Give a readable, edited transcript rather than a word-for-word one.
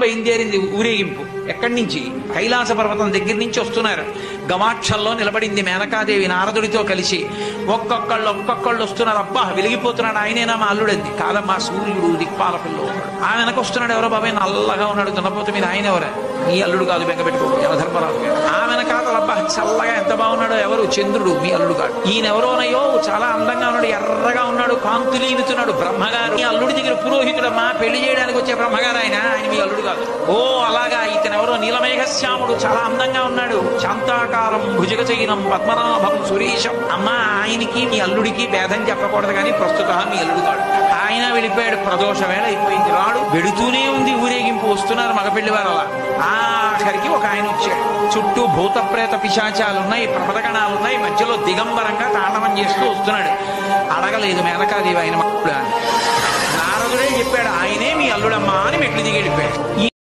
బయలుదేరింది ఊరేగింపు. ఎక్కడి నుంచి? కైలాస పర్వతం దగ్గర నుంచి వస్తున్నారు. గవాక్షంలో నిలబడింది మేనకాదేవి నారదుడితో కలిసి. ఒక్కొక్కళ్ళు వస్తున్నారు. అబ్బా వెలిగిపోతున్నాడు, ఆయనేనా మా అల్లుడంది. కాదమ్మా, సూర్యుడు దిక్పాలకుల్లో ఉన్నాడు. ఆ వెనక వస్తున్నాడు, ఎవరో బాబాయ్ నల్లగా ఉన్నాడు దున్నపోతే మీద, ఆయన ఎవరా? మీ అల్లుడు కాదు, బెంగ పెట్టుకోడు, యమధర్మరాజు. ఆ వెనకాతల అబ్బా చల్లగా ఎంత బాగున్నాడో, ఎవరు? చంద్రుడు, మీ అల్లుడు కాదు. ఈయనెవరోనయ్యో చాలా అందంగా ఉన్నాడు, ఎర్రగా ఉన్నాడు, కాంతులీనుతున్నాడు, బ్రహ్మగారు. మీ అల్లుడి దగ్గర పురోహితుడమ్మా, పెళ్లి చేయడానికి వచ్చే బ్రహ్మగారు ఆయన మీ అల్లుడు కాదు. ఓ అలాగా, ఇతను ఎవరో నీలమేఘశ్యాముడు, చాలా అందంగా ఉన్నాడు, శాంతాకారం భుజగచైనం పద్మనాభం సురేశం. అమ్మా, ఆయనకి మీ అల్లుడికి భేదం చెప్పకూడదు కానీ ప్రస్తుతం మీ అల్లుడు కాడు. ఆయన వెళ్ళిపోయాడు. ప్రదోష వేళ అయిపోయింది, రాడు. వెడుతూనే ఉంది ఊరేగింపు. వస్తున్నారు మగపెళ్లి వారు. అలా ఆఖరికి ఒక ఆయన వచ్చాడు. చుట్టూ భూత ప్రేత పిశాచాలున్నాయి, ప్రమదగణాలున్నాయి, మధ్యలో దిగంబరంగా తాండవం చేస్తూ వస్తున్నాడు. అడగలేదు మేనకాదేవి ఆయన మక్కుడు అని. నారదుడే చెప్పాడు, ఆయనే మీ అల్లుడమ్మా అని మెట్లు దిగి వెళ్ళిపోయాడు.